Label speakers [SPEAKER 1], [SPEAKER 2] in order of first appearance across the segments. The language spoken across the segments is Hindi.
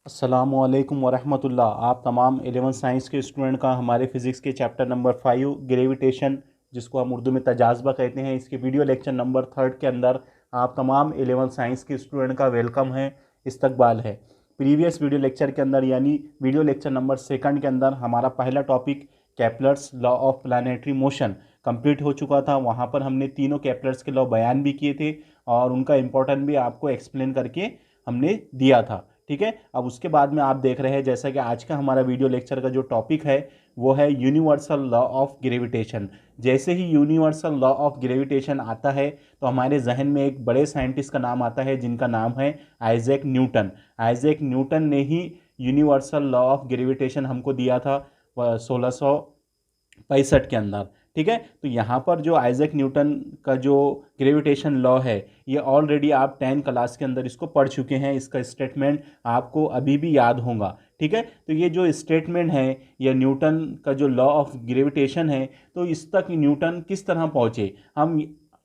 [SPEAKER 1] अस्सलामुअलैकुम वरहमतुल्लाह। आप तमाम 11 साइंस के स्टूडेंट का हमारे फिज़िक्स के चैप्टर नंबर 5 ग्रेविटेशन, जिसको हम उर्दू में तजाज़बा कहते हैं, इसके वीडियो लेक्चर नंबर 3 के अंदर आप तमाम 11 साइंस के स्टूडेंट का वेलकम है, इस्तकबाल है। प्रीवियस वीडियो लेक्चर के अंदर यानी वीडियो लेक्चर नंबर 2 के अंदर हमारा पहला topic Kepler's law of planetary motion complete हो चुका था। वहाँ पर हमने तीनों केपलर्स के लॉ बयान भी किए थे और उनका इम्पोर्टेंट भी आपको एक्सप्लेन करके हमने दिया था। ठीक है, अब उसके बाद में आप देख रहे हैं जैसा कि आज का हमारा वीडियो लेक्चर का जो टॉपिक है वो है यूनिवर्सल लॉ ऑफ ग्रेविटेशन। जैसे ही यूनिवर्सल लॉ ऑफ ग्रेविटेशन आता है तो हमारे जहन में एक बड़े साइंटिस्ट का नाम आता है जिनका नाम है आइजैक न्यूटन। आइजैक न्यूटन ने ही यूनिवर्सल लॉ ऑफ ग्रेविटेशन हमको दिया था 1665 के अंदर। ठीक है, तो यहाँ पर जो आइजैक न्यूटन का जो ग्रेविटेशन लॉ है ये ऑलरेडी आप 10 क्लास के अंदर इसको पढ़ चुके हैं। इसका स्टेटमेंट आपको अभी भी याद होगा। ठीक है, तो ये जो स्टेटमेंट है या न्यूटन का जो लॉ ऑफ ग्रेविटेशन है तो इस तक न्यूटन किस तरह पहुँचे हम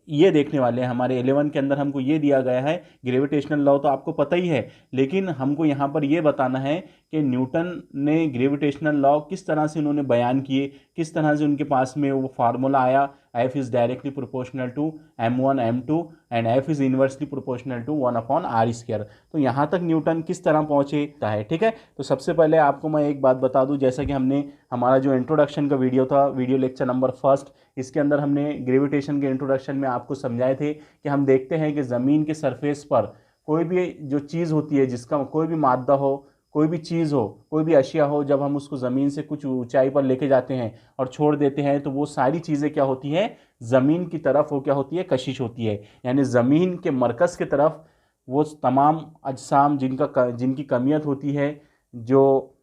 [SPEAKER 1] ये देखने वाले हैं। हमारे 11 के अंदर हमको ये दिया गया है, ग्रेविटेशनल लॉ तो आपको पता ही है, लेकिन हमको यहाँ पर ये बताना है कि न्यूटन ने ग्रेविटेशनल लॉ किस तरह से उन्होंने बयान किए, किस तरह से उनके पास में वो फार्मूला आया F is directly proportional to m1 m2 and F is inversely proportional to 1/r²। तो यहाँ तक न्यूटन किस तरह पहुँचे है। ठीक है, तो सबसे पहले आपको मैं एक बात बता दूँ, जैसा कि हमने हमारा जो इंट्रोडक्शन का वीडियो था, वीडियो लेक्चर नंबर 1, इसके अंदर हमने ग्रेविटेशन के इंट्रोडक्शन में आपको समझाए थे कि हम देखते हैं कि ज़मीन के सरफेस पर कोई भी जो चीज़ होती है, जिसका कोई भी मादा हो, कोई भी चीज़ हो, कोई भी अशिया हो, जब हम उसको ज़मीन से कुछ ऊंचाई पर लेके जाते हैं और छोड़ देते हैं तो वो सारी चीज़ें क्या होती हैं, ज़मीन की तरफ वो क्या होती है, कशिश होती है। यानी ज़मीन के मरकज़ की तरफ वो तमाम अजसाम जिनकी कमियत होती है, जो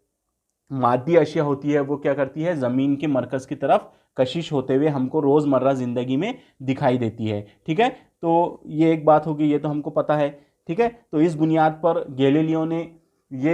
[SPEAKER 1] मादी अशिया होती है, वो क्या करती है, ज़मीन के मरकज़ की तरफ कशिश होते हुए हमको रोज़मर्रा ज़िंदगी में दिखाई देती है। ठीक है, तो ये एक बात होगी, ये तो हमको पता है। ठीक है, तो इस बुनियाद पर गैलीलियो ने ये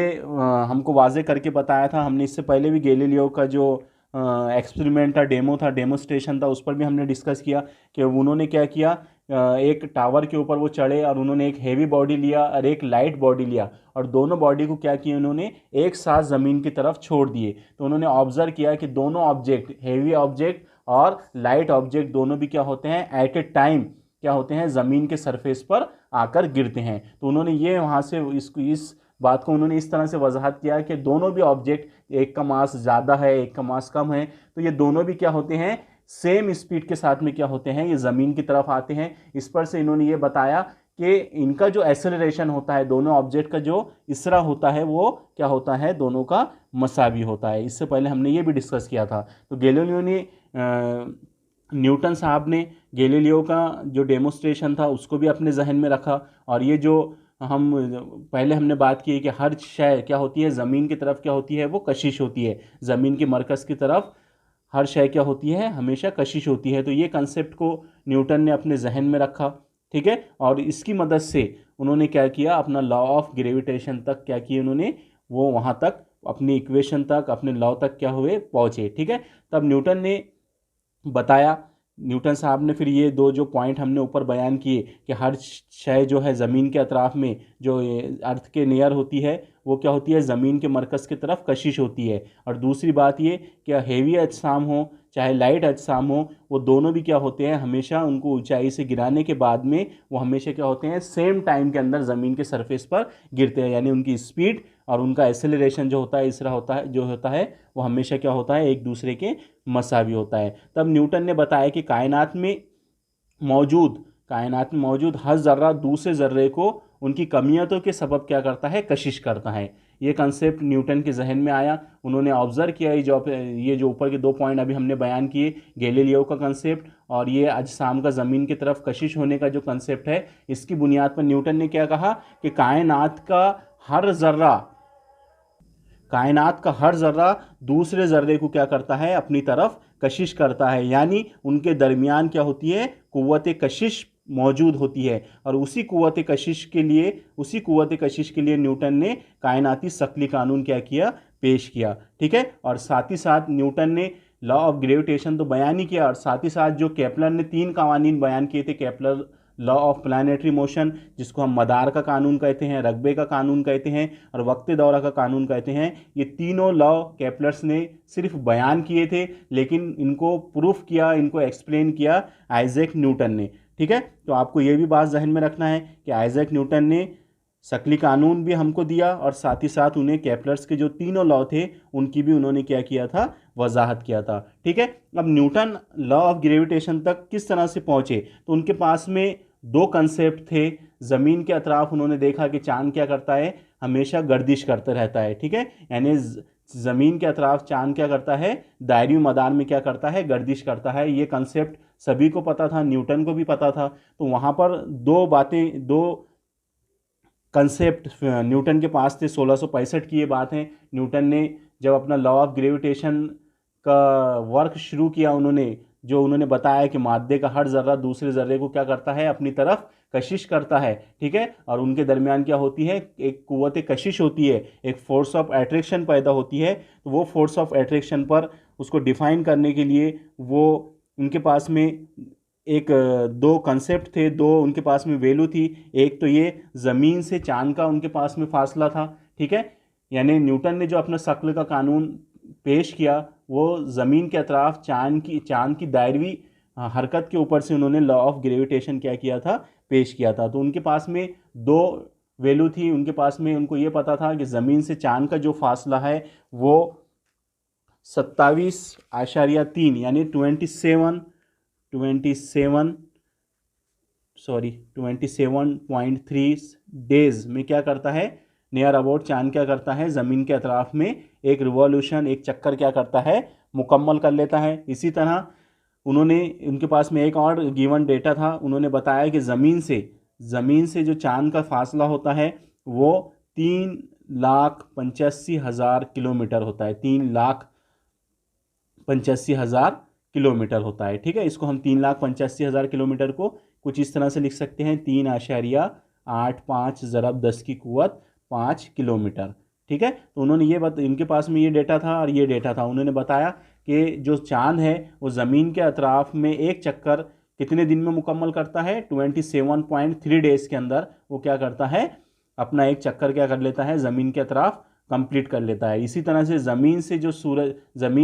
[SPEAKER 1] हमको वाजे करके बताया था। हमने इससे पहले भी गैलीलियो का जो एक्सपेरिमेंट था, डेमोस्ट्रेशन था, उस पर भी हमने डिस्कस किया कि उन्होंने क्या किया, एक टावर के ऊपर वो चढ़े और उन्होंने एक हेवी बॉडी लिया और एक लाइट बॉडी लिया और दोनों बॉडी को क्या किया, उन्होंने एक साथ ज़मीन की तरफ छोड़ दिए। तो उन्होंने ऑब्जर्व किया कि दोनों ऑब्जेक्ट, हेवी ऑब्जेक्ट और लाइट ऑब्जेक्ट, दोनों भी क्या होते हैं, एट ए टाइम क्या होते हैं, ज़मीन के सरफेस पर आकर गिरते हैं। तो उन्होंने ये वहाँ से इस बात को उन्होंने इस तरह से वजाहत किया कि दोनों भी ऑब्जेक्ट, एक का मास ज़्यादा है, एक का मास कम है, तो ये दोनों भी क्या होते हैं, सेम स्पीड के साथ में क्या होते हैं, ये ज़मीन की तरफ आते हैं। इस पर से इन्होंने ये बताया कि इनका जो एक्सेलरेशन होता है, दोनों ऑब्जेक्ट का जो इसरा होता है, वो क्या होता है, दोनों का मसावी होता है। इससे पहले हमने ये भी डिस्कस किया था। तो गैलीलियो ने न्यूटन साहब ने गैलीलियो का जो डेमोस्ट्रेशन था उसको भी अपने जहन में रखा। और ये जो हम पहले हमने बात की कि हर शय क्या होती है, ज़मीन की तरफ क्या होती है, वो कशिश होती है। ज़मीन के मरकज़ की तरफ हर शय क्या होती है, हमेशा कशिश होती है। तो ये कंसेप्ट को न्यूटन ने अपने जहन में रखा। ठीक है, और इसकी मदद से उन्होंने क्या किया, अपना लॉ ऑफ ग्रेविटेशन तक क्या किया उन्होंने, वो वहाँ तक अपनी इक्वेशन तक, अपने लॉ तक क्या हुए, पहुँचे। ठीक है, तब न्यूटन ने बताया, न्यूटन साहब ने फिर ये दो जो पॉइंट हमने ऊपर बयान किए कि हर शय जो है ज़मीन के अतराफ़ में, जो अर्थ के नियर होती है, वो क्या होती है, ज़मीन के मरकज़ की तरफ कशिश होती है। और दूसरी बात ये कि हेवी अजसाम हो चाहे लाइट अजसाम हो, वो दोनों भी क्या होते हैं, हमेशा उनको ऊंचाई से गिराने के बाद में वो हमेशा क्या होते हैं, सेम टाइम के अंदर ज़मीन के सरफेस पर गिरते हैं। यानी उनकी स्पीड और उनका एक्सेलरेशन जो होता है, इसरा होता है, जो होता है, वो हमेशा क्या होता है, एक दूसरे के मसावी होता है। तब न्यूटन ने बताया कि कायनात में मौजूद हर ज़र्रा दूसरे ज़र्रे को उनकी कमियतों के सबब क्या करता है, कशिश करता है। ये कंसेप्ट न्यूटन के जहन में आया। उन्होंने ऑब्ज़र्व किया ये जो ऊपर के 2 पॉइंट अभी हमने बयान किए, गैलीलियो का कंसेप्ट और ये अजसाम का ज़मीन की तरफ कशिश होने का जो कंसेप्ट है, इसकी बुनियाद पर न्यूटन ने क्या कहा कि कायनात का हर ज़र्रा दूसरे ज़र्रे को क्या करता है, अपनी तरफ कशिश करता है। यानी उनके दरमियान क्या होती है, कुव्वत कशिश मौजूद होती है। और उसी कुव्वत कशिश के लिए न्यूटन ने कायनाती शकली कानून क्या किया, पेश किया। ठीक है, और साथ ही साथ न्यूटन ने लॉ ऑफ ग्रेविटेशन तो बयान ही किया, और साथ ही साथ जो केपलर ने 3 कवानीन बयान किए थे, Kepler law of planetary motion, जिसको हम मदार का कानून कहते हैं, रग्बे का कानून कहते हैं और वक्त दौरा का कानून कहते हैं, ये तीनों लॉ केपलर्स ने सिर्फ बयान किए थे, लेकिन इनको प्रूफ किया, इनको एक्सप्लेन किया आइजैक न्यूटन ने। ठीक है, तो आपको ये भी बात जहन में रखना है कि आइजैक न्यूटन ने शकली कानून भी हमको दिया और साथ ही साथ उन्हें केपलर्स के जो तीनों लॉ थे उनकी भी उन्होंने क्या किया था, वजाहत किया था। ठीक है, अब न्यूटन लॉ ऑफ ग्रेविटेशन तक किस तरह से पहुंचे, तो उनके पास में दो कंसेप्ट थे। ज़मीन के अतराफ उन्होंने देखा कि चांद क्या करता है, हमेशा गर्दिश करते रहता है। ठीक है, यानी ज़मीन के अतराफ चांद क्या करता है, दायरी मदार में क्या करता है, गर्दिश करता है। ये कंसेप्ट सभी को पता था, न्यूटन को भी पता था। तो वहाँ पर दो बातें, दो कंसेप्ट न्यूटन के पास थे। 1665 की ये बात है, न्यूटन ने जब अपना लॉ ऑफ ग्रेविटेशन का वर्क शुरू किया, उन्होंने बताया कि मादे का हर ज़र्रा दूसरे ज़र्रे को क्या करता है, अपनी तरफ कशिश करता है। ठीक है, और उनके दरमियान क्या होती है, एक कुव्वत कशिश होती है, एक फोर्स ऑफ अट्रैक्शन पैदा होती है। तो वो फोर्स ऑफ अट्रैक्शन पर उसको डिफाइन करने के लिए वो उनके पास में एक दो कंसेप्ट थे, दो उनके पास में वैल्यू थी। एक तो ये ज़मीन से चांद का उनके पास में फासला था। ठीक है, यानी न्यूटन ने जो अपना शक्ल का कानून पेश किया वो ज़मीन के अतराफ चांद की दायरवी हरकत के ऊपर से उन्होंने लॉ ऑफ ग्रेविटेशन क्या किया था, पेश किया था। तो उनके पास में दो वैल्यू थी, उनके पास में उनको ये पता था कि ज़मीन से चांद का जो फासला है वो 27.3 यानी 27.3 डेज में क्या करता है, नियर अबाउट चांद क्या करता है, ज़मीन के अतराफ में एक रिवॉल्यूशन, एक चक्कर क्या करता है, मुकम्मल कर लेता है। इसी तरह उनके पास में एक और गिवन डेटा था। उन्होंने बताया कि ज़मीन से जो चांद का फासला होता है वो 3,85,000 किलोमीटर होता है, 3,85,000 किलोमीटर होता है। ठीक है, इसको हम 3,85,000 किलोमीटर को कुछ इस तरह से लिख सकते हैं, 3.85 ज़रब 10 की कुव्वत 5 किलोमीटर। ठीक है, तो उन्होंने इनके पास में ये डेटा था और ये डेटा था। उन्होंने बताया कि जो चांद है वो ज़मीन के अतराफ में एक चक्कर कितने दिन में मुकम्मल करता है, 27.3 डेज़ के अंदर वो क्या करता है, अपना एक चक्कर क्या कर लेता है, ज़मीन के अतराफ कंप्लीट कर लेता है। इसी तरह से ज़मीन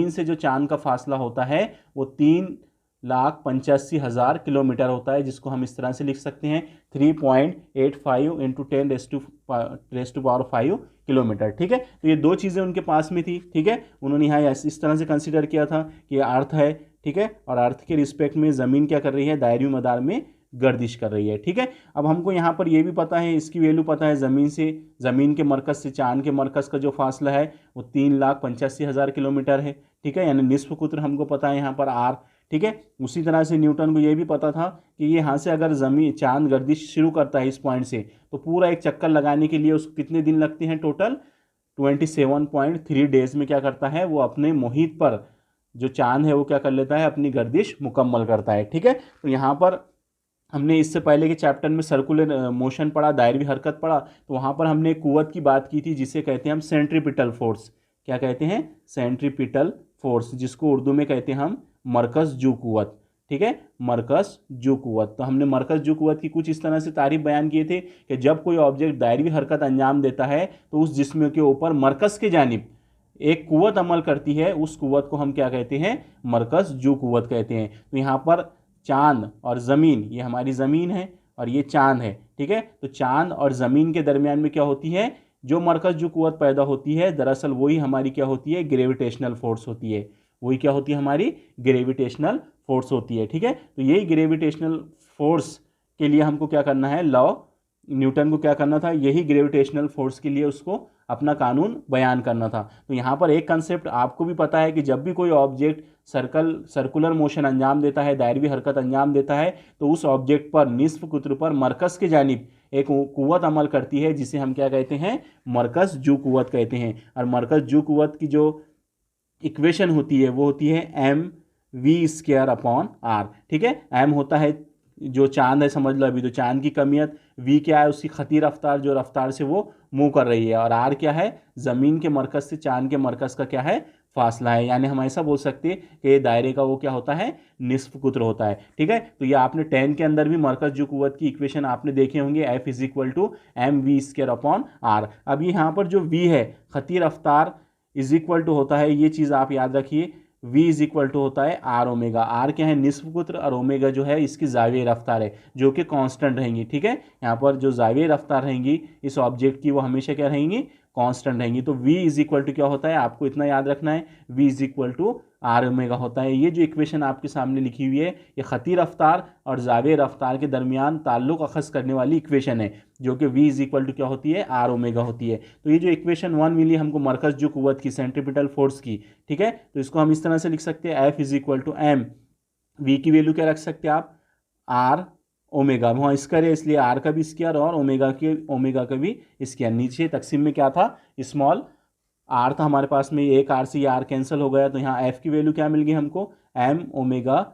[SPEAKER 1] से जो चांद का फासला होता है वो 3,85,000 किलोमीटर होता है, जिसको हम इस तरह से लिख सकते हैं 3.85 इंटू 10⁵ किलोमीटर। ठीक है, तो ये दो चीज़ें उनके पास में थी। ठीक है, उन्होंने यहाँ इस तरह से कंसिडर किया था कि ये अर्थ है। ठीक है, और अर्थ के रिस्पेक्ट में ज़मीन क्या कर रही है, दायरी मदार में गर्दिश कर रही है। ठीक है, अब हमको यहाँ पर ये भी पता है, इसकी वैल्यू पता है, ज़मीन के मरकज़ से चांद के मरकज़ का जो फासला है वो 3,85,000 किलोमीटर है। ठीक है, यानी निस्फ कुत्र हमको पता है यहाँ पर आर। ठीक है, उसी तरह से न्यूटन को ये भी पता था कि ये यहाँ से अगर चांद गर्दिश शुरू करता है इस पॉइंट से, तो पूरा एक चक्कर लगाने के लिए उसको कितने दिन लगते हैं, टोटल 27.3 डेज़ में क्या करता है, वो अपने मुहित पर जो चांद है वो क्या कर लेता है, अपनी गर्दिश मुकम्मल करता है। ठीक है, तो यहाँ पर हमने इससे पहले के चैप्टर में सर्कुलर मोशन पढ़ा, दायरवी हरकत पढ़ा, तो वहाँ पर हमने कुव्वत की बात की थी जिसे कहते हैं हम सेंट्रीपिटल फोर्स। क्या कहते हैं, सेंट्रीपिटल फोर्स, जिसको उर्दू में कहते हैं हम मरकज़ जू कुव्वत। ठीक है, मरकज़ जू कुव्वत। तो हमने मरकज़ जू कुव्वत की कुछ इस तरह से तारीफ बयान किए थे कि जब कोई ऑब्जेक्ट दायरवी हरकत अंजाम देता है तो उस जिस्म के ऊपर मरकज़ के जानिब एक कुव्वत अमल करती है, उस कुव्वत को हम क्या कहते हैं, मरकज़ जू कुव्वत कहते हैं। तो यहाँ पर चांद और ज़मीन, ये हमारी ज़मीन है और ये चांद है। ठीक है, तो चांद और ज़मीन के दरमियान में क्या होती है, जो मरकज़ जो कुव्वत पैदा होती है, दरअसल वही हमारी क्या होती है, ग्रेविटेशनल फोर्स होती है। वही क्या होती है, हमारी ग्रेविटेशनल फोर्स होती है। ठीक है, तो यही ग्रेविटेशनल फोर्स के लिए हमको क्या करना है, लॉ न्यूटन को क्या करना था, यही ग्रेविटेशनल फोर्स के लिए उसको अपना कानून बयान करना था। तो यहाँ पर एक कंसेप्ट आपको भी पता है कि जब भी कोई ऑब्जेक्ट सर्कुलर मोशन अंजाम देता है, दायरवी हरकत अंजाम देता है, तो उस ऑब्जेक्ट पर निस्फ कुत्र पर मरकज़ के जानिब एक कुव्वत अमल करती है जिसे हम क्या कहते हैं, मरकज़ जू कुव्वत कहते हैं। और मरकज़ जू कुव्वत की जो इक्वेशन होती है वो होती है mv²/r। ठीक है, m होता है जो चांद है, समझ लो अभी तो चांद की कमियत, v क्या है, उसकी खती रफ्तार, जो रफ्तार से वो मूव कर रही है, और r क्या है, ज़मीन के मरकज़ से चांद के मरकज़ का क्या है, फासला है, यानी हम ऐसा बोल सकते हैं कि दायरे का वो क्या होता है, निस्फ कुत्र होता है। ठीक है, तो ये आपने 10 के अंदर भी मरकज जो कुव्वत की इक्वेशन आपने देखे होंगे, F is equal to M V square upon R. अब यहाँ पर जो V है, खती रफ्तार इज इक्वल टू होता है, ये चीज़ आप याद रखिए, V इज इक्वल टू होता है आर ओमेगा। आर क्या है, निस्फ कुत्र, और ओमेगा जो है इसकी जाविये रफ्तार है जो कि कांस्टेंट रहेंगी। ठीक है, यहाँ पर जो जाविये रफ्तार रहेंगी इस ऑब्जेक्ट की वो हमेशा क्या रहेंगी, कांस्टेंट रहेंगी। तो V इज इक्वल टू क्या होता है, आपको इतना याद रखना है, V is equal to R omega होता है। ये जो इक्वेशन आपके सामने लिखी हुई है, ये खती रफ्तार और जाविये रफ्तार के दरमियान ताल्लुक अखज़ करने वाली इक्वेशन है, जो कि V इज इक्वल टू क्या होती है, आर ओमेगा होती है। तो ये जो इक्वेशन 1 मिली हमको मरकज जो कुव्वत की, सेंट्रीपिटल फोर्स की, ठीक है, तो इसको हम इस तरह से लिख सकते हैं, F is equal to M, V की वैल्यू क्या रख सकते हैं आप, आर ओमेगा, वहाँ स्क्वायर है इसलिए आर का भी स्क्वायर और ओमेगा का भी स्क्वायर। नीचे तकसीम में क्या था, स्मॉल आर था हमारे पास में, एक आर से ये आर कैंसिल हो गया, तो यहाँ एफ की वैल्यू क्या मिल गई हमको, एम ओमेगा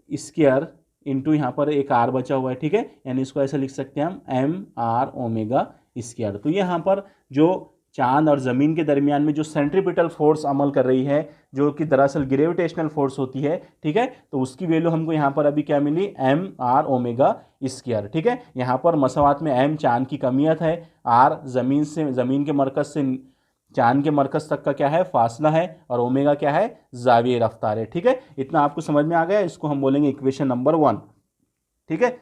[SPEAKER 1] स्क्वायर इंटू यहाँ पर एक आर बचा हुआ है। ठीक है, यानी इसको ऐसे लिख सकते हैं हम, एम आर ओमेगा स्क्वायर। तो यहाँ पर जो चांद और ज़मीन के दरमियान में जो सेंट्रीपिटल फोर्स अमल कर रही है, जो कि दरअसल ग्रेविटेशनल फोर्स होती है, ठीक है, तो उसकी वैल्यू हमको यहाँ पर अभी क्या मिली, एम आर ओमेगा स्क्वायर। ठीक है, यहाँ पर मसवात में एम चांद की कमियत है, आर ज़मीन के मरकज से चांद के मरकज तक का क्या है, फासला है, और ओमेगा क्या है, जाविये रफ्तार है। ठीक है, इतना आपको समझ में आ गया, इसको हम बोलेंगे इक्वेशन नंबर 1। ठीक है,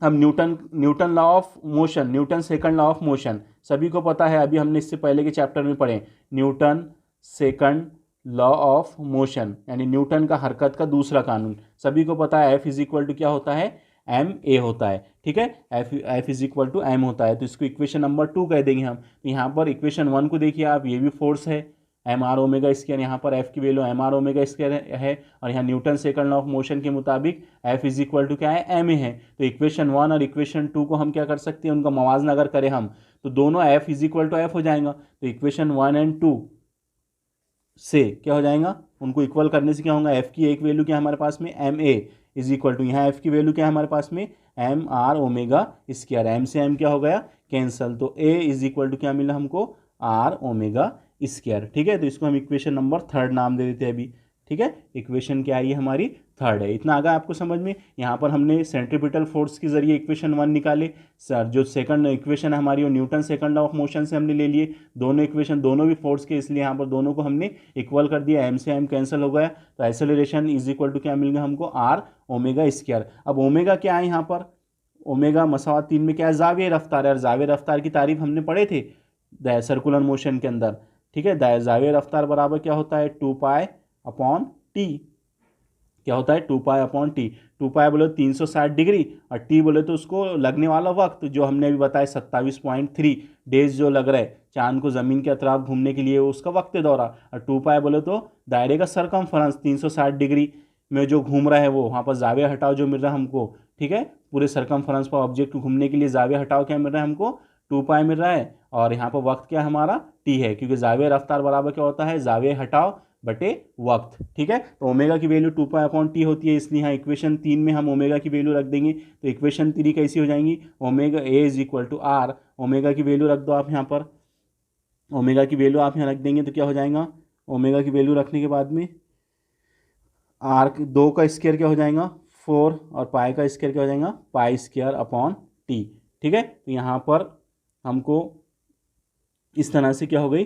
[SPEAKER 1] हम Newton law of motion, Newton second law of motion सभी को पता है, अभी हमने इससे पहले के चैप्टर में पढ़े, Newton second law of motion, यानी न्यूटन का हरकत का दूसरा कानून सभी को पता है। F इज इक्वल टू क्या होता है, एम ए होता है। ठीक है, F is equal to M होता है, तो इसको इक्वेशन नंबर 2 कह देंगे हम। तो यहाँ पर इक्वेशन 1 को देखिए आप, ये भी फोर्स है एम आर ओमेगा स्क्वायर, यहाँ पर एफ की value M R omega square है, और यहाँ Newton second law of motion के मुताबिक एफ इज इक्वल टू क्या है, एम ए है। तो इक्वेशन 1 और इक्वेशन 2 को हम क्या कर सकते हैं, उनका मवाजना अगर करें हम, तो दोनों F is equal to F हो जाएगा। तो इक्वेशन 1 एंड 2 से क्या हो जाएगा, उनको इक्वल करने से क्या होगा, एफ की एक वैल्यू क्या हमारे पास में, M A is equal to, यहाँ एफ की वैल्यू क्या है हमारे पास में, M R omega square, M से एम क्या हो गया, कैंसल, तो ए इज इक्वल टू क्या मिला हमको, आर ओमेगा स्क्वायर। ठीक है, तो इसको हम इक्वेशन नंबर 3 नाम दे देते हैं अभी। ठीक है, इक्वेशन क्या है, ये हमारी 3 है। इतना आ गया आपको समझ में। यहाँ पर हमने सेंट्रीपिटल फोर्स के जरिए इक्वेशन 1 निकाले सर, जो सेकंड इक्वेशन है हमारी वो Newton second law of motion से हमने ले लिए। दोनों इक्वेशन दोनों भी फोर्स के, इसलिए यहाँ पर दोनों को हमने इक्वल कर दिया, एम से एम कैंसिल हो गया, तो एक्सेलरेशन इज इक्वल टू क्या मिल गया हमको, आर ओमेगा स्क्वायर। अब ओमेगा क्या है यहाँ पर, ओमेगा मसावत 3 में क्या है, जाविये रफ्तार है, और जाविये रफ्तार की तारीफ हमने पढ़े थे सर्कुलर मोशन के अंदर। ठीक है, जाविये रफ्तार बराबर क्या होता है, 2 पाई अपॉन टी, क्या होता है, 2 पाई अपॉन टी। 2 पाई बोले 360 डिग्री, और टी बोले तो उसको लगने वाला वक्त, जो हमने अभी बताया 27.3 डेज जो लग रहा है चांद को ज़मीन के अतराफ घूमने के लिए, उसका वक्त दौरा। और 2 पाई बोले तो दायरे का सरकमफरेंस 360 डिग्री में जो घूम रहा है वो, वहाँ पर जाविया हटाव जो मिल रहा है हमको। ठीक है, पूरे सरकमफरेंस पर ऑब्जेक्ट घूमने के लिए जाविया हटाव क्या मिल रहा है हमको, 2 पाई मिल रहा है, और यहाँ पर वक्त क्या हमारा, टी है, क्योंकि जाविया रफ्तार बराबर क्या होता है, जाविया हटाव बटे वक्त। ठीक है, तो ओमेगा की वैल्यू 2 पाई अपॉन टी होती है, इसलिए यहाँ इक्वेशन 3 में हम ओमेगा की वैल्यू रख देंगे। तो इक्वेशन 3 कैसी हो जाएंगी, omega A is equal to R, omega की वैल्यू रख दो आप यहाँ पर, ओमेगा की वैल्यू आप यहाँ रख देंगे तो क्या हो जाएगा, ओमेगा की वैल्यू रखने के बाद में आर 2 का स्क्वायर क्या हो जाएगा 4, और पाई का स्क्वायर क्या हो जाएगा, पाई स्क्वायर अपॉन टी। ठीक है, तो यहाँ पर हमको इस तरह से क्या हो गई,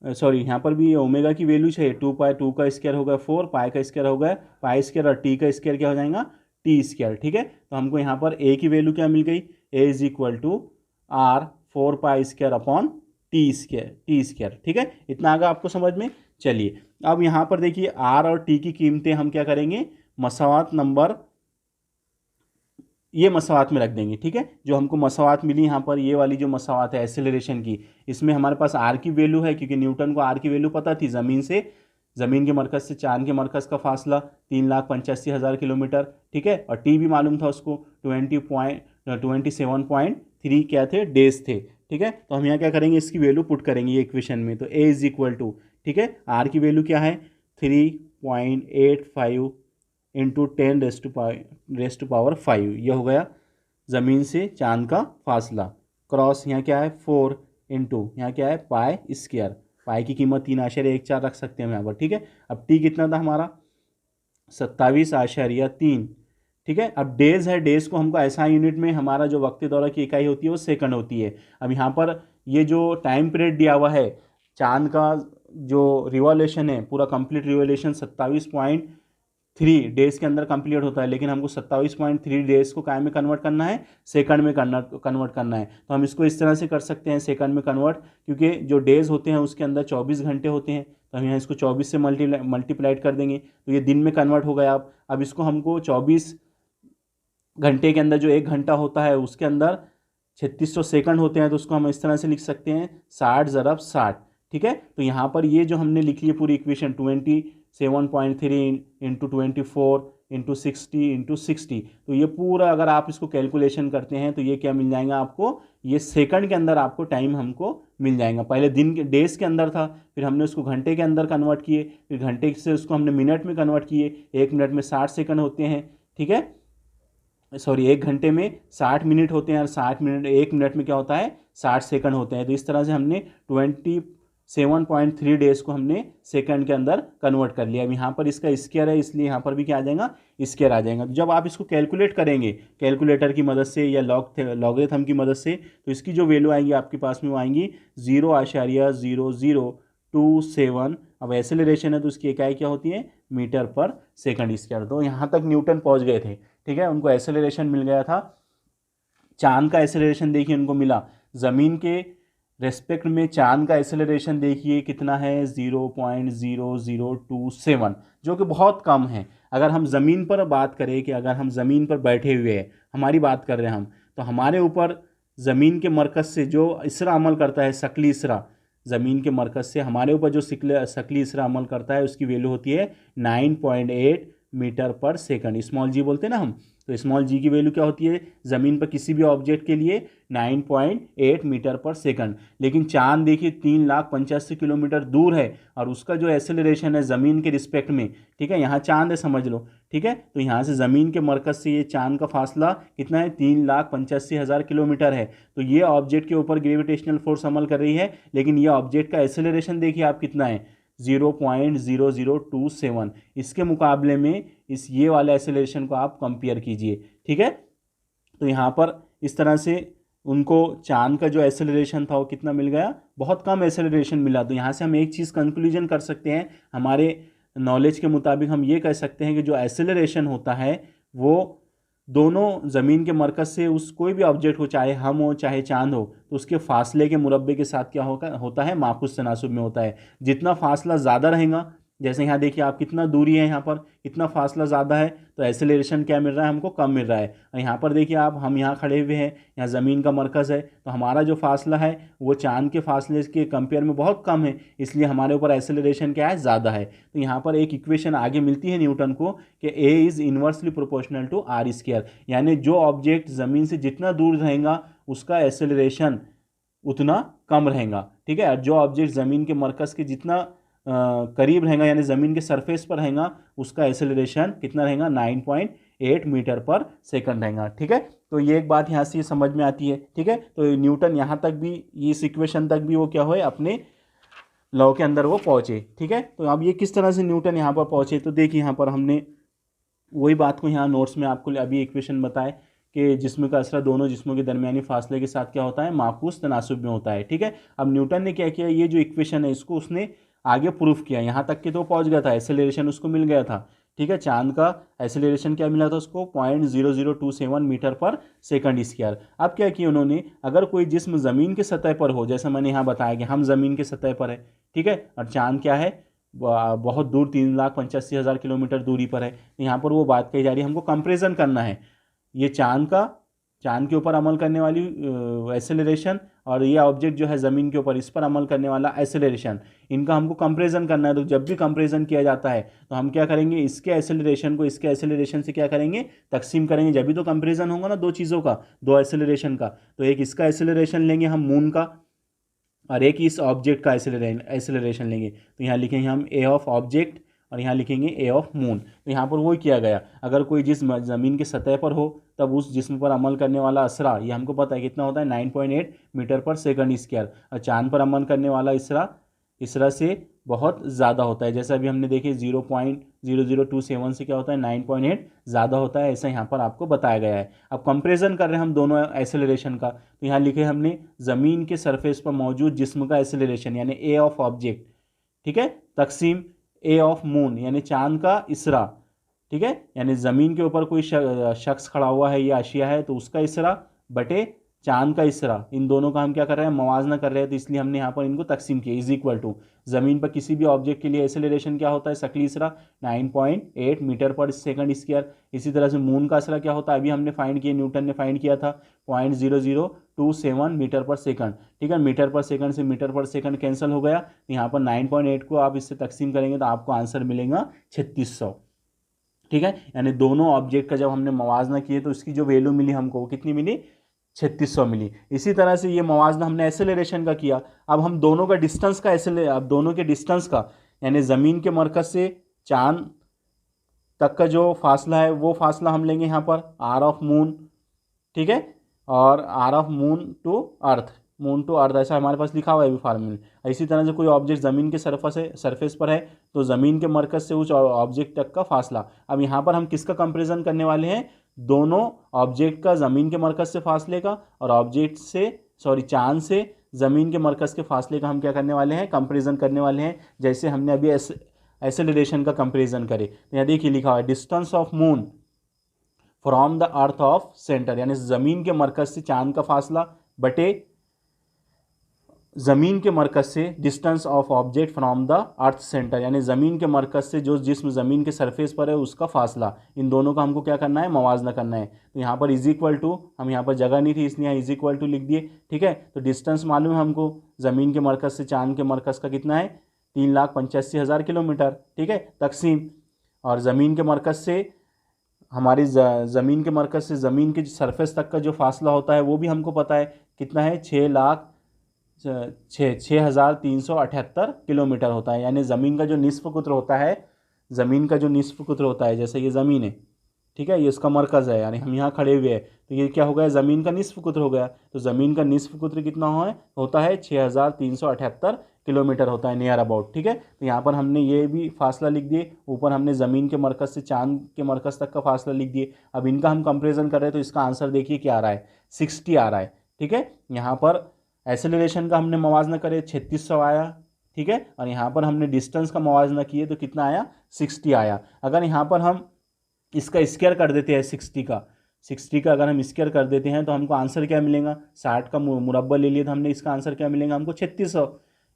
[SPEAKER 1] सॉरी यहाँ पर भी ओमेगा की वैल्यू चाहिए, 2 पाई, 2 का स्क्वायर हो गया 4, पाई का स्क्वायर हो गया पाई स्क्वायर, और टी का स्क्वायर क्या हो जाएगा, टी स्क्वायर। ठीक है, तो हमको यहाँ पर ए की वैल्यू क्या मिल गई, A is equal to R 4 pi square upon T square. ठीक है, इतना आगे आपको समझ में। चलिए अब यहाँ पर देखिए आर और टी की कीमतें हम क्या करेंगे, मसावात नंबर, ये मसावात में रख देंगे। ठीक है, जो हमको मसावात मिली यहाँ पर, ये वाली जो मसावात है एक्सेलरेशन की, इसमें हमारे पास आर की वैल्यू है, क्योंकि न्यूटन को आर की वैल्यू पता थी, ज़मीन के मरकज़ से चांद के मरकज़ का फासला 3,85,000 किलोमीटर। ठीक है, और टी भी मालूम था उसको 27.3 क्या थे, डेज थे। ठीक है, तो हम यहाँ क्या करेंगे, इसकी वैल्यू पुट करेंगे ये इक्वेशन में, तो ए इज इक्वल टू, ठीक है, आर की वैल्यू क्या है 3.85 इंटू 10 रेस्ट टू पावर 5, ये हो गया ज़मीन से चांद का फासला, क्रॉस यहाँ क्या है 4 इंटू यहाँ क्या है पाई स्क्वायर, पाई की कीमत 3.14 रख सकते हैं हम यहाँ पर, ठीक है। अब टी कितना था हमारा 27.3, ठीक है। अब डेज है, डेज को हमको ऐसा यूनिट में, हमारा जो वक्ती दौरा की इकाई होती है वो सेकंड होती है। अब यहाँ पर ये जो टाइम पीरियड दिया हुआ है चांद का जो रिवॉल्यूशन है, पूरा कंप्लीट रिवॉल्यूशन 27.3 डेज के अंदर कंप्लीट होता है, लेकिन हमको 27.3 डेज को काय में कन्वर्ट करना है, सेकंड में कन्वर्ट करना है। तो हम इसको इस तरह से कर सकते हैं सेकंड में कन्वर्ट, क्योंकि जो डेज होते हैं उसके अंदर 24 घंटे होते हैं, तो हम यहाँ इसको 24 से मल्टीप्लाइड कर देंगे तो ये दिन में कन्वर्ट हो गया। अब इसको हमको 24 घंटे के अंदर जो 1 घंटा होता है उसके अंदर 3600 सेकंड होते हैं, तो उसको हम इस तरह से लिख सकते हैं 60 ज़रब 60, ठीक है। तो यहाँ पर ये जो हमने लिखी है पूरी इक्वेशन 27.3 इंटू 24 इंटू 60, तो ये पूरा अगर आप इसको कैलकुलेशन करते हैं तो ये क्या मिल जाएगा आपको, ये सेकंड के अंदर आपको टाइम हमको मिल जाएगा। पहले दिन के डेज के अंदर था, फिर हमने उसको घंटे के अंदर कन्वर्ट किए, फिर घंटे से उसको हमने मिनट में कन्वर्ट किए, 1 मिनट में 60 सेकंड होते हैं, ठीक है, सॉरी 1 घंटे में 60 मिनट होते हैं और 60 मिनट 1 मिनट में क्या होता है 60 सेकंड होते हैं। तो इस तरह से हमने 27.3 डेज को हमने सेकंड के अंदर कन्वर्ट कर लिया। अब यहाँ पर इसका स्क्वायर है इसलिए यहाँ पर भी क्या आ जाएगा, स्क्वायर आ जाएगा। तो जब आप इसको कैलकुलेट करेंगे कैलकुलेटर की मदद से या लॉगरिथम की मदद से, तो इसकी जो वैल्यू आएंगी आपके पास में वो आएंगी 0.0027। अब एक्सेलरेशन है तो उसकी इकाई क्या होती है, मीटर पर सेकंड स्क्वायर। तो यहाँ तक न्यूटन पहुँच गए थे, ठीक है, उनको एक्सेलरेशन मिल गया था। चांद का एक्सेलरेशन देखिए उनको मिला, ज़मीन के रेस्पेक्ट में चांद का एक्सेलरेशन देखिए कितना है 0.0027, जो कि बहुत कम है। अगर हम ज़मीन पर बात करें कि अगर हम ज़मीन पर बैठे हुए हैं, हमारी बात कर रहे हैं हम, तो हमारे ऊपर ज़मीन के मरकज़ से जो इसरा अमल करता है, शकली इसरा, ज़मीन के मरकज़ से हमारे ऊपर जो शकली इसरा अमल करता है उसकी वैल्यू होती है 9.8 मीटर पर सेकंड, स्मॉल जी बोलते हैं ना हम। तो स्मॉल जी की वैल्यू क्या होती है ज़मीन पर किसी भी ऑब्जेक्ट के लिए 9.8 मीटर पर सेकंड। लेकिन चांद देखिए 3,85,000 किलोमीटर दूर है और उसका जो एक्सेलरेशन है ज़मीन के रिस्पेक्ट में, ठीक है, यहाँ चांद है समझ लो, ठीक है। तो यहाँ से ज़मीन के मरकज़ से ये चांद का फासला कितना है 3,85,000 किलोमीटर है। तो ये ऑब्जेक्ट के ऊपर ग्रेविटेशनल फोर्स अमल कर रही है, लेकिन ये ऑब्जेक्ट का एक्सेलरेशन देखिए आप कितना है 0.0027। इसके मुकाबले में ये वाले एक्सेलरेशन को आप कंपेयर कीजिए, ठीक है। तो यहाँ पर इस तरह से उनको चांद का जो एक्सेलरेशन था वो कितना मिल गया, बहुत कम एक्सेलरेशन मिला। तो यहाँ से हम एक चीज़ कंक्लूजन कर सकते हैं, हमारे नॉलेज के मुताबिक हम ये कह सकते हैं कि जो एक्सेलरेशन होता है वो दोनों ज़मीन के मरकज़ से उस कोई भी ऑब्जेक्ट हो, चाहे हम हो चाहे चांद हो, तो उसके फासले के मुरब्बे के साथ क्या होता है माकूस तनासुब में होता है। जितना फासला ज़्यादा रहेगा, जैसे यहाँ देखिए आप कितना दूरी है, यहाँ पर इतना फासला ज़्यादा है तो एक्सेलरेशन क्या मिल रहा है हमको, कम मिल रहा है। और यहाँ पर देखिए आप, हम यहाँ खड़े हुए हैं, यहाँ ज़मीन का मरकज़ है, तो हमारा जो फासला है वो चांद के फासले के कंपेयर में बहुत कम है, इसलिए हमारे ऊपर एक्सेलरेशन क्या है ज़्यादा है। तो यहाँ पर एक इक्वेशन आगे मिलती है न्यूटन को कि A is inversely proportional to R square, यानी जो ऑब्जेक्ट ज़मीन से जितना दूर रहेगा उसका एक्सेलरेशन उतना कम रहेगा, ठीक है। और जो ऑब्जेक्ट ज़मीन के मरकज़ के जितना करीब रहेगा यानी ज़मीन के सरफेस पर रहेगा उसका एक्सेलरेशन कितना रहेगा 9.8 मीटर पर सेकंड रहेगा, ठीक है। तो ये एक बात यहाँ से समझ में आती है, ठीक है। तो न्यूटन यहाँ तक भी, इस इक्वेशन तक भी वो क्या हुए अपने लॉ के अंदर वो पहुँचे, ठीक है। तो अब ये किस तरह से न्यूटन यहाँ पर पहुँचे, तो देखिए यहाँ पर हमने वही बात को यहाँ नोट्स में आपको अभी इक्वेशन बताए कि जिस्म का असरा दोनों जिस्मों के दरमियानी फासले के साथ क्या होता है माकूस तनासुब में होता है, ठीक है। अब न्यूटन ने क्या किया, ये जो इक्वेशन है इसको उसने आगे प्रूफ किया, यहाँ तक कि तो पहुँच गया था, एक्सेलरेशन उसको मिल गया था, ठीक है। चांद का एक्सेलरेशन क्या मिला था उसको 0.0027 मीटर पर सेकंड स्क्वायर। अब क्या किया उन्होंने, अगर कोई जिस्म ज़मीन की सतह पर हो, जैसे मैंने यहाँ बताया कि हम ज़मीन की सतह पर है, ठीक है, और चांद क्या है बहुत दूर 3,85,000 किलोमीटर दूरी पर है। यहाँ पर वो बात कही जा रही है, हमको कंपेरिजन करना है ये चांद के ऊपर अमल करने वाली एक्सेलरेशन और ये ऑब्जेक्ट जो है ज़मीन के ऊपर इस पर अमल करने वाला एक्सेलरेशन, इनका हमको कंपैरिजन करना है। तो जब भी कंपैरिजन किया जाता है तो हम क्या करेंगे, इसके एक्सेलरेशन को इसके एक्सेलरेशन से क्या करेंगे, तकसीम करेंगे, जब भी तो कंपैरिजन होगा ना दो चीज़ों का, दो एक्सेलरेशन का। तो एक इसका एक्सेलरेशन लेंगे हम मून का और एक इस ऑब्जेक्ट का एक्सेलरेशन लेंगे। तो यहाँ लिखेंगे हम ए ऑफ ऑब्जेक्ट और यहाँ लिखेंगे ए ऑफ मून। तो यहाँ पर वही किया गया, अगर कोई जिस्म ज़मीन के सतह पर हो तब उस जिस्म पर अमल करने वाला असरा, ये हमको पता है कितना होता है 9.8 मीटर पर सेकंड स्क्वायर, और चांद पर अमल करने वाला इसरा इसरा से बहुत ज़्यादा होता है। जैसे अभी हमने देखे 0.0027 से क्या होता है 9.8 ज़्यादा होता है, ऐसा यहाँ पर आपको बताया गया है। अब कंपेरिजन कर रहे हैं हम दोनों एसेलरेशन का, तो यहाँ लिखे हमने ज़मीन के सरफेस पर मौजूद जिस्म का एसेलरेशन यानी ए ऑफ ऑब्जेक्ट, ठीक है, तकसीम ए ऑफ मून यानी चांद का इसरा, ठीक है, यानी ज़मीन के ऊपर कोई शख्स खड़ा हुआ है या अशिया है तो उसका इसरा बटे चांद का इसरा, इन दोनों का हम क्या कर रहे हैं मवाजना कर रहे हैं, तो इसलिए हमने यहाँ पर इनको तकसीम किया। इज इक्वल टू ज़मीन पर किसी भी ऑब्जेक्ट के लिए एसेलरेशन क्या होता है शकली इसरा 9.8 मीटर पर सेकंड स्क्वायर। इसी तरह से मून का इसरा क्या होता है, अभी हमने फाइंड किया, न्यूटन ने फाइंड किया था 0.0027 मीटर पर सेकंड, ठीक है। मीटर पर सेकंड से मीटर पर सेकंड कैंसिल हो गया, तो यहाँ पर 9.8 को आप इससे तकसीम करेंगे तो आपको आंसर मिलेगा 3600, ठीक है। यानी दोनों ऑब्जेक्ट का जब हमने मवाजना किए तो इसकी जो वैल्यू मिली हमको वो कितनी मिली 3600 मिली। इसी तरह से ये मवाजना हमने एसेलरेशन का किया। अब हम दोनों का डिस्टेंस का अब दोनों के डिस्टेंस का यानी ज़मीन के मरकज़ से चांद तक का जो फासला है वो फासला हम लेंगे यहाँ पर आर ऑफ मून, ठीक है, और R of moon to earth ऐसा हमारे पास लिखा हुआ है अभी फार्मूले। इसी तरह से कोई ऑब्जेक्ट ज़मीन के सरफेस पर है तो ज़मीन के मरकज़ से उस ऑब्जेक्ट तक का फासला। अब यहाँ पर हम किसका कंपेरिजन करने वाले हैं, दोनों ऑब्जेक्ट का ज़मीन के मरकज़ से फासले का और चांद से ज़मीन के मरकज़ के फासले का हम क्या करने वाले हैं कंपेरिजन करने वाले हैं, जैसे हमने अभी एसेलरेशन का कंपेरिजन करे। तो यहाँ देखिए लिखा हुआ है distance of moon from the earth of centre, यानी ज़मीन के मरकज़ से चांद का फासला बटे ज़मीन के मरकज़ से distance of object from the earth centre, यानी ज़मीन के मरकज़ से जो जिस्म ज़मीन के सरफेस पर है उसका फासला। इन दोनों का हमको क्या करना है मवाजना करना है। तो यहाँ पर इज इक्वल टू, हम यहाँ पर जगह नहीं थी इसलिए यहाँ इज इक्वल टू लिख दिए, ठीक है। तो डिस्टेंस मालूम है हमको ज़मीन के मरकज़ से चांद के मरकज़ का कितना है 3,85,000 किलोमीटर, ठीक है, तकसीम, और ज़मीन के मरकज़ से हमारी ज़मीन के मरकज़ से ज़मीन के सरफेस तक का जो फासला होता है वो भी हमको पता है कितना है 6,0378 किलोमीटर होता है। यानी ज़मीन का जो निस्फ कुत्र होता है, ज़मीन का जो निस्फ कुत्र होता है, जैसे ये ज़मीन है, ठीक है, ये इसका मरकज़ है, यानी हम यहाँ खड़े हुए हैं तो ये क्या हो गया ज़मीन का निस्फ कुत्र हो गया। तो ज़मीन का निस्फ कुत्र कितना होता है 6,378 किलोमीटर होता है नियर अबाउट, ठीक है। तो यहाँ पर हमने ये भी फासला लिख दिए, ऊपर हमने ज़मीन के मरकज़ से चांद के मरकज़ तक का फासला लिख दिए। अब इनका हम कंपेरिजन कर रहे हैं तो इसका आंसर देखिए क्या आ रहा है 60 आ रहा है, ठीक है। यहाँ पर एसेलरेशन का हमने मवाजना करे 3600 आया, ठीक है, और यहाँ पर हमने डिस्टेंस का मवाजना किए तो कितना आया 60 आया। अगर यहाँ पर हम इसका स्क्वायर कर देते हैं 60 का अगर हम स्क्वायर कर देते हैं तो हमको आंसर क्या मिलेगा, 60 का मुरब्बा ले लिए तो हमने इसका आंसर क्या मिलेगा हमको 3600,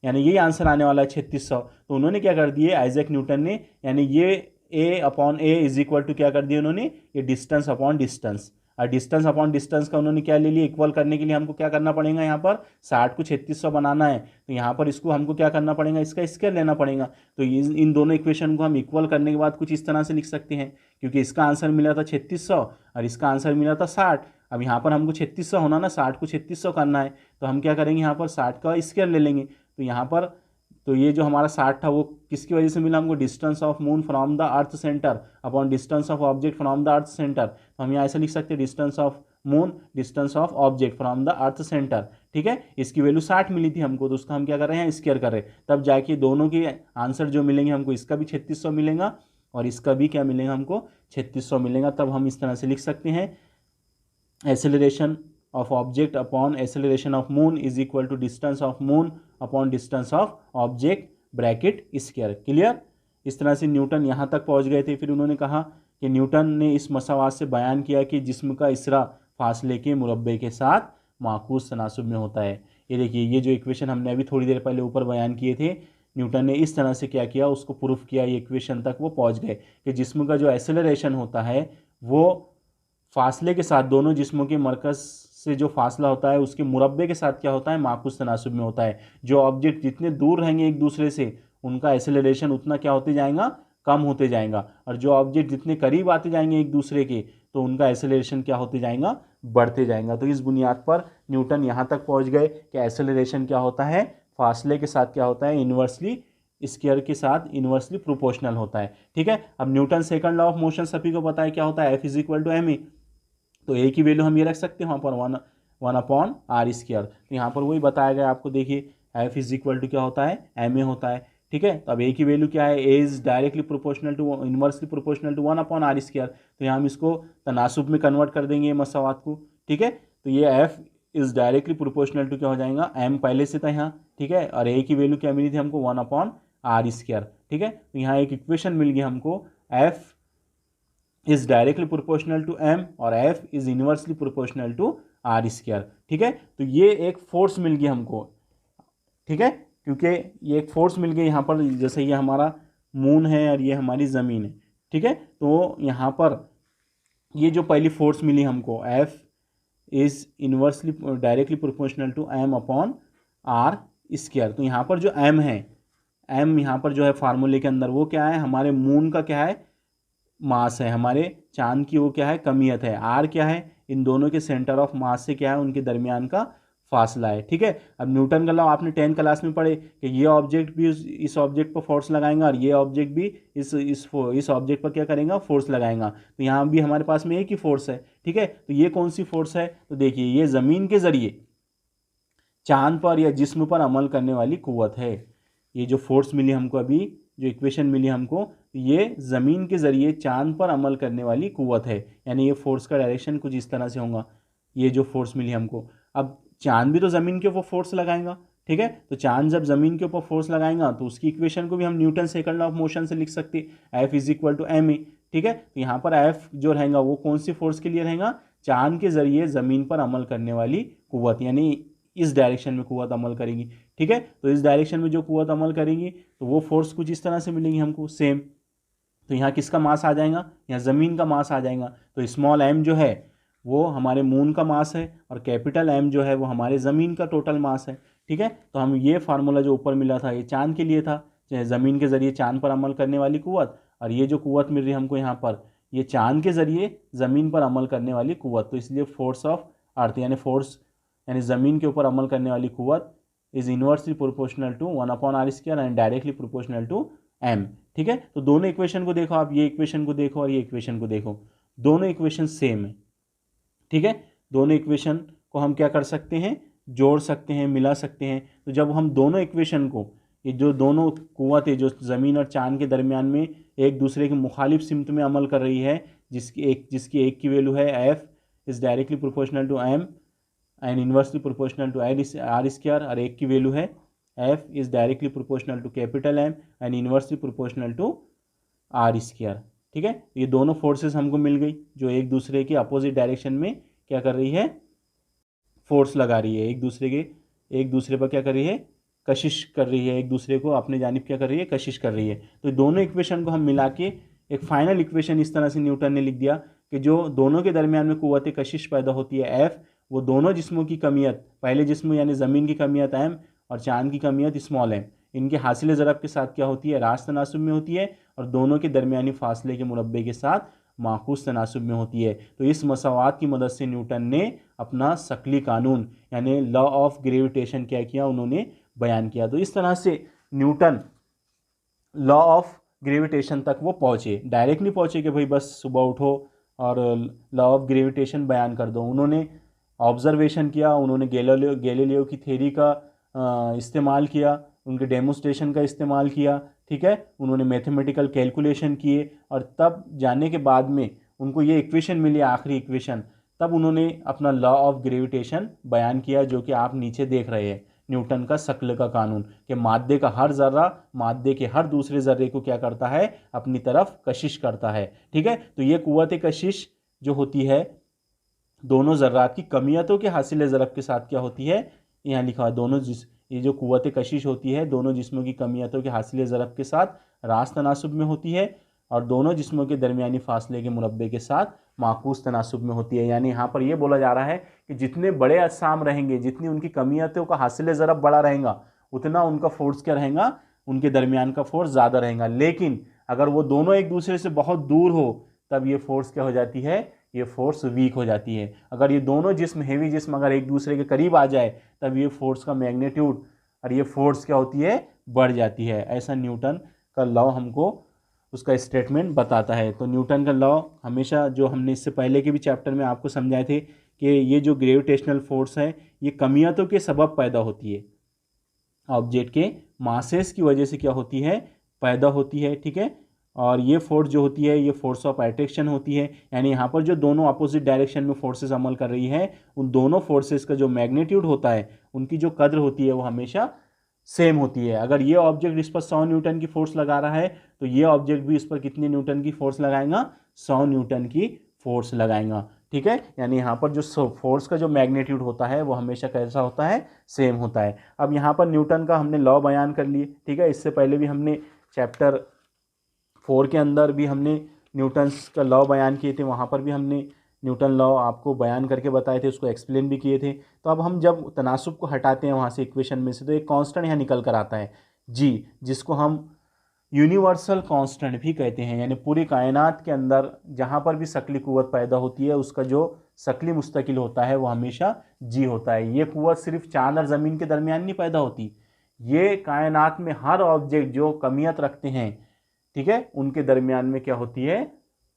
[SPEAKER 1] यानी यही आंसर आने वाला है 3600। तो उन्होंने क्या कर दिए आइजैक न्यूटन ने, यानी ये A upon A is equal to क्या कर दिया उन्होंने, ये डिस्टेंस अपॉन डिस्टेंस, और डिस्टेंस अपॉन डिस्टेंस का उन्होंने क्या ले लिया इक्वल करने के लिए हमको क्या करना पड़ेगा, यहाँ पर 60 को 3600 बनाना है तो यहाँ पर इसको हमको क्या करना पड़ेगा, इसका स्क्वायर लेना पड़ेगा। तो इन दोनों इक्वेशन को हम इक्वल करने के बाद कुछ इस तरह से लिख सकते हैं, क्योंकि इसका आंसर मिला था 3600 और इसका आंसर मिला था 60। अब यहाँ पर हमको 3600 होना ना, 60 को 3600 करना है तो हम क्या करेंगे यहाँ पर 60 का स्क्वायर ले लेंगे। तो यहाँ पर तो ये जो हमारा 60 था वो किसकी वजह से मिला हमको, distance of moon from the earth centre upon distance of object from the earth centre. तो हम यहाँ ऐसे लिख सकते हैं distance of moon distance of object from the earth centre, ठीक है। इसकी वैल्यू 60 मिली थी हमको तो उसका हम क्या कर रहे हैं स्क्वायर कर रहे हैं, तब जाके दोनों के आंसर जो मिलेंगे हमको, इसका भी 3600 मिलेगा और इसका भी क्या मिलेगा हमको 3600 मिलेगा। तब हम इस तरह से लिख सकते हैं acceleration of object upon acceleration of moon is equal to distance of moon upon distance of object bracket square. Clear. इस तरह से न्यूटन यहाँ तक पहुँच गए थे। फिर उन्होंने कहा कि न्यूटन ने इस मसावात से बयान किया कि जिस्म का इसरा फासले के मुरब्बे के साथ माकूस तनासुब में होता है। ये देखिए ये जो इक्वेशन हमने अभी थोड़ी देर पहले ऊपर बयान किए थे, न्यूटन ने इस तरह से क्या किया उसको प्रूफ किया, ये इक्वेशन तक वो पहुँच गए कि जिस्म का जो एक्सेलरेशन होता है वो फासले के साथ, दोनों जिस्मों के मरकज़ से जो फासला होता है उसके मुरब्बे के साथ क्या होता है माकूस तनासुब में होता है। जो ऑब्जेक्ट जितने दूर रहेंगे एक दूसरे से उनका एक्सेलरेशन उतना क्या होते जाएगा कम होते जाएगा, और जो ऑब्जेक्ट जितने करीब आते जाएंगे एक दूसरे के तो उनका एक्सेलरेशन क्या होते जाएगा बढ़ते जाएगा। तो इस बुनियाद पर न्यूटन यहाँ तक पहुँच गए कि एक्सेलरेशन क्या होता है फासले के साथ क्या होता है इन्वर्सली स्क्वायर के साथ इन्वर्सली प्रोपोर्शनल होता है, ठीक है। अब Newton second law of motion सभी को पता है क्या होता है F is equal to M E. तो ए की वैल्यू हम ये रख सकते हैं वहाँ पर 1/r²। तो यहाँ पर वही बताया गया आपको, देखिए एफ इज इक्वल टू क्या होता है, एम ए होता है। ठीक है, तो अब ए की वैल्यू क्या है, A is directly proportional to inversely proportional to 1/r²। तो यहाँ हम इसको तनासुब में कन्वर्ट कर देंगे मसावात को। ठीक है, तो ये F is directly proportional to क्या हो जाएगा, एम पहले से था यहाँ। ठीक है, और ए की वैल्यू क्या मिली थी हमको, 1/r²। ठीक है, तो यहाँ एक इक्वेशन मिल गई हमको, F is directly proportional to M और F is inversely proportional to r²। ठीक है, तो ये एक फोर्स मिल गई हमको। ठीक है, क्योंकि ये एक फोर्स मिल गई यहाँ पर, जैसे ये हमारा मून है और ये हमारी ज़मीन है। ठीक है, तो यहाँ पर ये जो पहली फोर्स मिली हमको, F is inversely directly proportional to M upon r²। तो यहाँ पर जो एम है, एम यहाँ पर जो है फार्मूले के अंदर वो क्या है, हमारे मून का क्या है, मास है, हमारे चांद की वो क्या है, कमियत है। आर क्या है, इन दोनों के सेंटर ऑफ मास से क्या है, उनके दरमियान का फासला है। ठीक है, अब न्यूटन का लॉ आपने 10th क्लास में पढ़े कि ये ऑब्जेक्ट भी इस ऑब्जेक्ट पर फोर्स लगाएगा और ये ऑब्जेक्ट भी इस ऑब्जेक्ट पर क्या करेगा, फोर्स लगाएगा। तो यहाँ भी हमारे पास में एक ही फोर्स है। ठीक है, तो ये कौन सी फोर्स है, तो देखिए ये ज़मीन के ज़रिए चांद पर या जिस्म पर अमल करने वाली कुव्वत है। ये जो फोर्स मिली हमको अभी, जो इक्वेशन मिली हमको, ये ज़मीन के ज़रिए चांद पर अमल करने वाली कुव्वत है। यानी ये फोर्स का डायरेक्शन कुछ इस तरह से होगा। ये जो फोर्स मिली हमको, अब चांद भी तो ज़मीन के ऊपर फोर्स लगाएगा। ठीक है, तो चांद जब ज़मीन के ऊपर फोर्स लगाएगा तो उसकी इक्वेशन को भी हम Newton second law of motion से लिख सकते हैं, F is equal to M A. ठीक है, तो यहाँ पर एफ जो रहेगा वो कौन सी फोर्स के लिए रहेगा, चांद के ज़रिए ज़मीन पर अमल करने वाली कुव्वत, यानी इस डायरेक्शन में कुव्वत अमल करेगी। ठीक है, तो इस डायरेक्शन में जो कुव्वत अमल करेंगी तो वो फोर्स कुछ इस तरह से मिलेंगी हमको सेम। तो यहाँ किसका मास आ जाएगा, यहाँ ज़मीन का मास आ जाएगा। तो स्मॉल एम जो है वो हमारे मून का मास है और कैपिटल एम जो है वो हमारे ज़मीन का टोटल मास है। ठीक है, तो हम ये फार्मूला जो ऊपर मिला था ये चांद के लिए था, ज़मीन के ज़रिए चांद पर अमल करने वाली कुव्वत, और ये जो कुव्वत मिल रही है हमको यहाँ पर, ये चांद के ज़रिए ज़मीन पर अमल करने वाली कुव्वत। तो इसलिए फोर्स ऑफ अर्थ यानी फोर्स यानी ज़मीन के ऊपर अमल करने वाली कुव्वत is inversely proportional to 1/r² and directly proportional to M. ठीक है, तो दोनों इक्वेशन को देखो आप, ये इक्वेशन को देखो और ये इक्वेशन को देखो, दोनों इक्वेशन सेम है। ठीक है, दोनों इक्वेशन को हम क्या कर सकते हैं, जोड़ सकते हैं, मिला सकते हैं। तो जब हम दोनों इक्वेशन को, ये जो दोनों कुव्वतें जो ज़मीन और चांद के दरमियान में एक दूसरे के मुखालिफ सिमत में अमल कर रही है, जिसकी एक की वैल्यू है F is directly proportional to M and inversely proportional to r², और एक की वैल्यू है F is directly proportional to capital M and inversely proportional to r²। ठीक है, ये दोनों फोर्सेस हमको मिल गई जो एक दूसरे के अपोजिट डायरेक्शन में क्या कर रही है, फोर्स लगा रही है, एक दूसरे पर क्या कर रही है, कशिश कर रही है, एक दूसरे को अपने जानिब क्या कर रही है, कशिश कर रही है। तो दोनों इक्वेशन को हम मिला के एक फाइनल इक्वेशन इस तरह से न्यूटन ने लिख दिया कि जो दोनों के दरमियान में कुव्वत कशिश पैदा होती है एफ, वो दोनों जिस्मों की कमियत, पहले जिस्म यानी ज़मीन की कमियत एम और चांद की कमियत स्मॉल एम, इनके हासिल ज़रब के साथ क्या होती है, रास्त तनासुब में होती है, और दोनों के दरमियानी फासले के मुरब्बे के साथ माखूस तनासुब में होती है। तो इस मसावात की मदद से न्यूटन ने अपना शकली कानून यानी लॉ ऑफ ग्रेविटेशन क्या किया, उन्होंने बयान किया। तो इस तरह से न्यूटन लॉ ऑफ ग्रेविटेशन तक वो पहुँचे, डायरेक्ट नहीं पहुँचे कि भाई बस सुबह उठो और लॉ ऑफ ग्रेविटेशन बयान कर दो। उन्होंने ऑब्जर्वेशन किया, उन्होंने गैलीलियो की थ्योरी का इस्तेमाल किया, उनके डेमोस्ट्रेशन का इस्तेमाल किया। ठीक है, उन्होंने मैथमेटिकल कैलकुलेशन किए, और तब जाने के बाद में उनको ये इक्वेशन मिली, आखिरी इक्वेशन, तब उन्होंने अपना लॉ ऑफ ग्रेविटेशन बयान किया, जो कि आप नीचे देख रहे हैं, न्यूटन का शकल का कानून, कि मादे का हर ज़र्रा मादे के हर दूसरे ज़र्रे को क्या करता है, अपनी तरफ कशिश करता है। ठीक है, तो ये कुव्वत कशिश जो होती है दोनों ज़र्रात की कमियतों के हासिल ज़रब के साथ क्या होती है, यहाँ लिखा है, दोनों ये जो कुव्वत कशिश होती है दोनों जिस्मों की कमियतों के हासिल ज़रब के साथ रास्त तनासुब में होती है, और दोनों जिस्मों के दरमियानी फासले के मुरब्बे के साथ माकूस तनासुब में होती है। यानी यहाँ पर यह बोला जा रहा है कि जितने बड़े अजसाम रहेंगे, जितनी उनकी कमियतों का हासिल ज़रब बड़ा रहेगा, उतना उनका फोर्स क्या रहेगा, उनके दरमियान का फोर्स ज़्यादा रहेगा। लेकिन अगर वो दोनों एक दूसरे से बहुत दूर हो तब ये फोर्स क्या हो जाती है, ये फोर्स वीक हो जाती है। अगर ये दोनों जिस्म, हेवी जिस्म अगर एक दूसरे के करीब आ जाए तब ये फोर्स का मैग्नीट्यूड और ये फोर्स क्या होती है, बढ़ जाती है। ऐसा न्यूटन का लॉ हमको उसका स्टेटमेंट बताता है। तो न्यूटन का लॉ हमेशा, जो हमने इससे पहले के भी चैप्टर में आपको समझाए थे, कि ये जो ग्रेविटेशनल फोर्स है ये कमियतों के सबब पैदा होती है। ऑब्जेक्ट के मासेस की वजह से क्या होती है, पैदा होती है। ठीक है, और ये फोर्स जो होती है ये फोर्स ऑफ अट्रैक्शन होती है, यानी यहाँ पर जो दोनों अपोजिट डायरेक्शन में फोर्सेस अमल कर रही है उन दोनों फोर्सेस का जो मैग्नीट्यूड होता है, उनकी जो कद्र होती है वो हमेशा सेम होती है। अगर ये ऑब्जेक्ट इस पर 100 न्यूटन की फोर्स लगा रहा है तो ये ऑब्जेक्ट भी इस पर कितने न्यूटन की फोर्स लगाएगा, 100 न्यूटन की फोर्स लगाएगा। ठीक है, यानी यहाँ पर जो फोर्स का जो मैग्नीट्यूड होता है वो हमेशा कैसा होता है, सेम होता है। अब यहाँ पर न्यूटन का हमने लॉ बयान कर लिए। ठीक है, इससे पहले भी हमने चैप्टर 4 के अंदर भी हमने न्यूटन्स का लॉ बयान किए थे, वहाँ पर भी हमने न्यूटन लॉ आपको बयान करके बताए थे, उसको एक्सप्लेन भी किए थे। तो अब हम जब तनासुब को हटाते हैं वहाँ से इक्वेशन में से, तो एक कांस्टेंट यहाँ निकल कर आता है जी, जिसको हम यूनिवर्सल कांस्टेंट भी कहते हैं। यानी पूरी कायनात के अंदर जहाँ पर भी शकली कुव्वत पैदा होती है उसका जो शकली मुस्तकिल होता है वो हमेशा जी होता है। ये कुव्वत सिर्फ चाँद और ज़मीन के दरमियान नहीं पैदा होती, ये कायनात में हर ऑब्जेक्ट जो कमियत रखते हैं, ठीक है, उनके दरमियान में क्या होती है,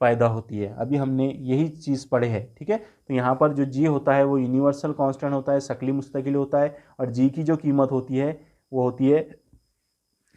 [SPEAKER 1] पैदा होती है। अभी हमने यही चीज़ पढ़े है। ठीक है, तो यहाँ पर जो जी होता है वो यूनिवर्सल कांस्टेंट होता है, शकली मुस्तकिल होता है, और जी की जो कीमत होती है वो होती है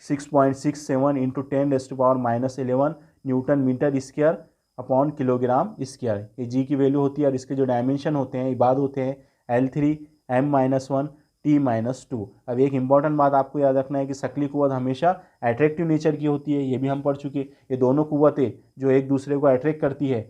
[SPEAKER 1] 6.67 into 10⁻⁻11 newton metre square upon kilogram square. ये जी की वैल्यू होती है, और इसके जो डायमेंशन होते हैं इबाद होते हैं L3 M-1 T-2। अब एक इंपॉर्टेंट बात आपको याद रखना है कि शकली कुव्वत हमेशा अट्रैक्टिव नेचर की होती है, ये भी हम पढ़ चुके। ये दोनों कुव्वतें जो एक दूसरे को अट्रैक्ट करती है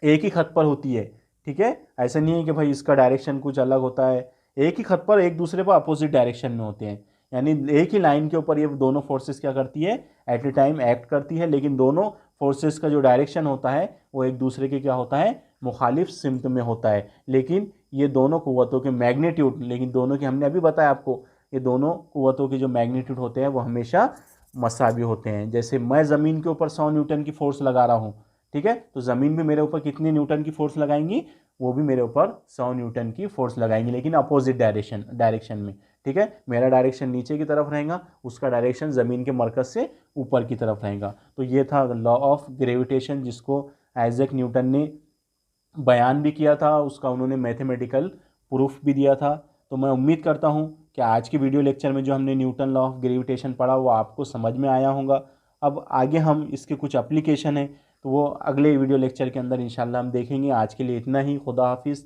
[SPEAKER 1] एक ही खत पर होती है। ठीक है, ऐसा नहीं है कि भाई इसका डायरेक्शन कुछ अलग होता है, एक ही खत पर एक दूसरे पर अपोजिट डायरेक्शन में होते हैं। यानी एक ही लाइन के ऊपर ये दोनों फोर्सेस क्या करती है, एट ए टाइम एक्ट करती है, लेकिन दोनों फोर्सेस का जो डायरेक्शन होता है वो एक दूसरे के क्या होता है, मुखालिफ सिमत में होता है। लेकिन ये दोनों कुव्वतों के मैग्नीट्यूड, लेकिन दोनों के हमने अभी बताया आपको, ये दोनों कुव्वतों के जो मैग्नीट्यूड होते हैं वो हमेशा मसावी होते हैं। जैसे मैं ज़मीन के ऊपर 100 न्यूटन की फोर्स लगा रहा हूँ, ठीक है, तो ज़मीन भी मेरे ऊपर कितनी न्यूटन की फोर्स लगाएंगी, वो भी मेरे ऊपर 100 न्यूटन की फोर्स लगाएंगी, लेकिन अपोजिट डायरेक्शन में। ठीक है, मेरा डायरेक्शन नीचे की तरफ रहेगा, उसका डायरेक्शन ज़मीन के मरकज़ से ऊपर की तरफ रहेगा। तो ये था लॉ ऑफ ग्रेविटेशन, जिसको आइजैक न्यूटन ने बयान भी किया था, उसका उन्होंने मैथमेटिकल प्रूफ भी दिया था। तो मैं उम्मीद करता हूँ कि आज के वीडियो लेक्चर में जो हमने न्यूटन लॉ ऑफ ग्रेविटेशन पढ़ा वो आपको समझ में आया होगा। अब आगे हम इसके कुछ एप्लीकेशन है तो वो अगले वीडियो लेक्चर के अंदर इंशाल्लाह हम देखेंगे। आज के लिए इतना ही। खुदा हाफिज़।